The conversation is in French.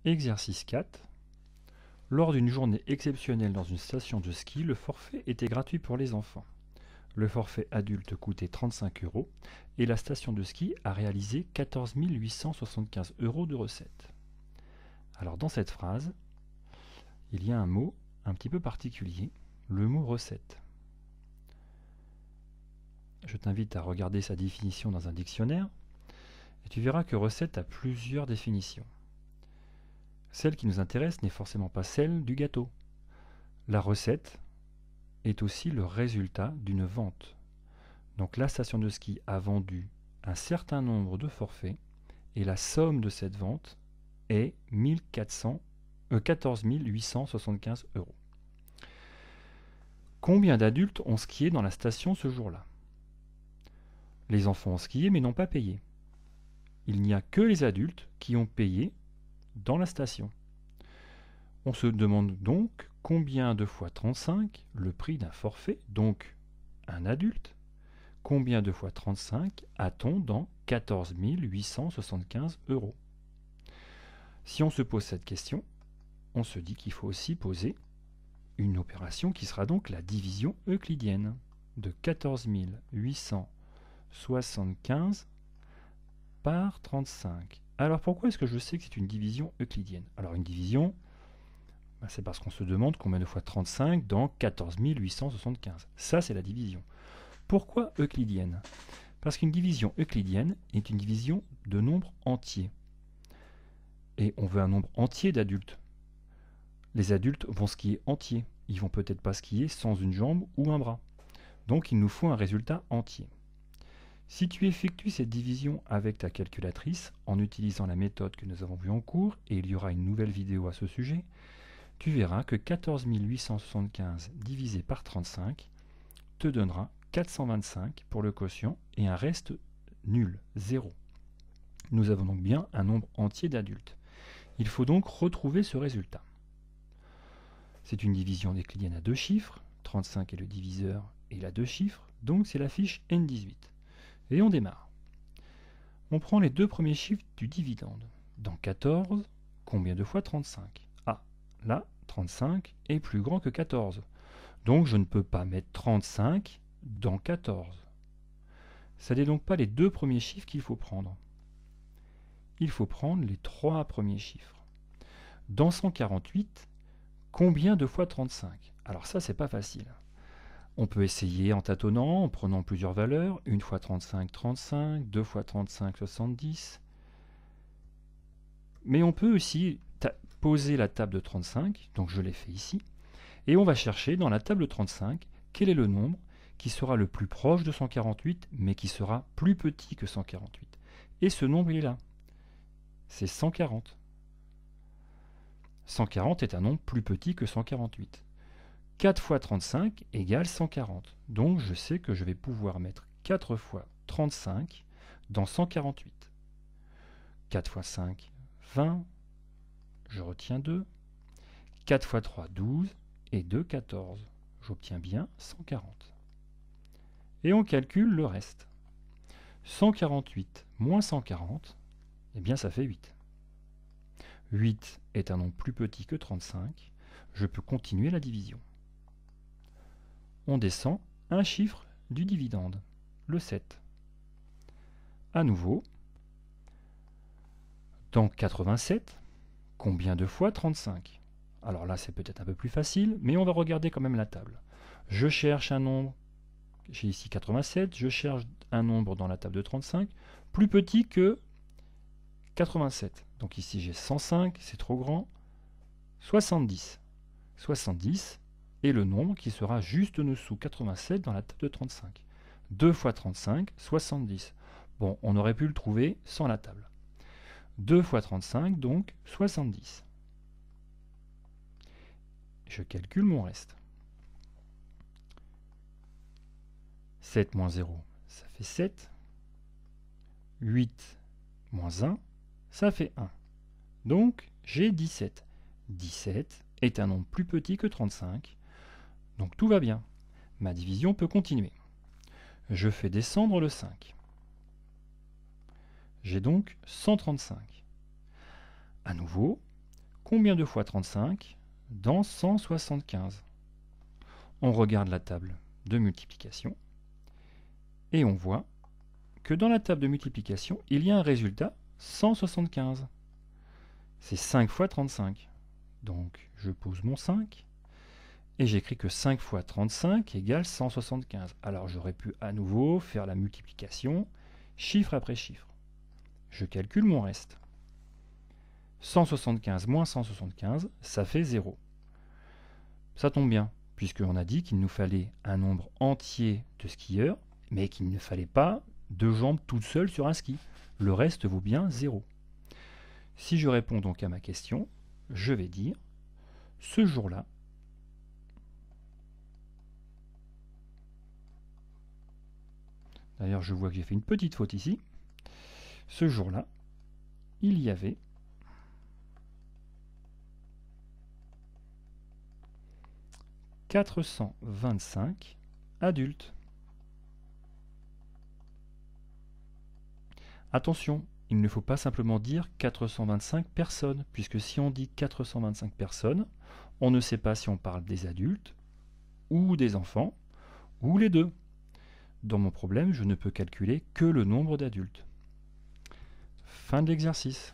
Exercice 4. Lors d'une journée exceptionnelle dans une station de ski, le forfait était gratuit pour les enfants. Le forfait adulte coûtait 35 € et la station de ski a réalisé 14 875 € de recettes. Alors dans cette phrase, il y a un mot un petit peu particulier, le mot recette. Je t'invite à regarder sa définition dans un dictionnaire et tu verras que recette a plusieurs définitions. Celle qui nous intéresse n'est forcément pas celle du gâteau. La recette est aussi le résultat d'une vente. Donc la station de ski a vendu un certain nombre de forfaits et la somme de cette vente est 14 875 €. Combien d'adultes ont skié dans la station ce jour-là? Les enfants ont skié mais n'ont pas payé. Il n'y a que les adultes qui ont payé dans la station. On se demande donc combien de fois 35, le prix d'un forfait, donc un adulte, combien de fois 35 a-t-on dans 14 875 €? Si on se pose cette question, on se dit qu'il faut aussi poser une opération qui sera donc la division euclidienne de 14 875 par 35. Alors pourquoi est-ce que je sais que c'est une division euclidienne? Alors une division, c'est parce qu'on se demande combien de fois 35 dans 14 875. Ça, c'est la division. Pourquoi euclidienne? Parce qu'une division euclidienne est une division de nombres entiers. Et on veut un nombre entier d'adultes. Les adultes vont skier entier. Ils vont peut-être pas skier sans une jambe ou un bras. Donc il nous faut un résultat entier. Si tu effectues cette division avec ta calculatrice en utilisant la méthode que nous avons vue en cours, et il y aura une nouvelle vidéo à ce sujet, tu verras que 14 875 divisé par 35 te donnera 425 pour le quotient et un reste nul, 0. Nous avons donc bien un nombre entier d'adultes. Il faut donc retrouver ce résultat. C'est une division euclidienne à deux chiffres, 35 est le diviseur et il a deux chiffres, donc c'est la fiche N18. Et on démarre. On prend les deux premiers chiffres du dividende. Dans 14, combien de fois 35? Ah, là, 35 est plus grand que 14. Donc je ne peux pas mettre 35 dans 14. Ce n'est donc pas les deux premiers chiffres qu'il faut prendre. Il faut prendre les trois premiers chiffres. Dans 148, combien de fois 35? Alors ça, c'est pas facile. On peut essayer en tâtonnant, en prenant plusieurs valeurs. 1 fois 35, 35. 2 fois 35, 70. Mais on peut aussi poser la table de 35. Donc je l'ai fait ici. Et on va chercher dans la table 35 quel est le nombre qui sera le plus proche de 148, mais qui sera plus petit que 148. Et ce nombre, il est là. C'est 140. 140 est un nombre plus petit que 148. 4 fois 35 égale 140. Donc je sais que je vais pouvoir mettre 4 fois 35 dans 148. 4 fois 5, 20. Je retiens 2. 4 fois 3, 12. Et 2, 14. J'obtiens bien 140. Et on calcule le reste. 148 moins 140, eh bien ça fait 8. 8 est un nombre plus petit que 35. Je peux continuer la division. On descend un chiffre du dividende, le 7. À nouveau, dans 87, combien de fois 35? Alors là, c'est peut-être un peu plus facile, mais on va regarder quand même la table. Je cherche un nombre, j'ai ici 87, je cherche un nombre dans la table de 35, plus petit que 87. Donc ici j'ai 105, c'est trop grand. 70. 70 est le nombre qui sera juste dessous 87 dans la table de 35. 2 fois 35, 70. Bon, on aurait pu le trouver sans la table. 2 fois 35, donc 70. Je calcule mon reste. 7 moins 0, ça fait 7. 8 moins 1, ça fait 1. Donc, j'ai 17. 17 est un nombre plus petit que 35. Donc tout va bien. Ma division peut continuer. Je fais descendre le 5. J'ai donc 135. À nouveau, Combien de fois 35 dans 175? On regarde la table de multiplication et on voit que dans la table de multiplication, il y a un résultat 175. C'est 5 fois 35. Donc je pose mon 5 et j'écris que 5 fois 35 égale 175. Alors j'aurais pu à nouveau faire la multiplication, chiffre après chiffre. Je calcule mon reste. 175 moins 175, ça fait 0. Ça tombe bien, puisqu'on a dit qu'il nous fallait un nombre entier de skieurs, mais qu'il ne fallait pas deux jambes toutes seules sur un ski. Le reste vaut bien 0. Si je réponds donc à ma question, je vais dire, ce jour-là, d'ailleurs je vois que j'ai fait une petite faute ici, ce jour-là, il y avait 425 adultes. Attention, il ne faut pas simplement dire 425 personnes, puisque si on dit 425 personnes, on ne sait pas si on parle des adultes, ou des enfants, ou les deux. Dans mon problème, je ne peux calculer que le nombre d'adultes. Fin de l'exercice.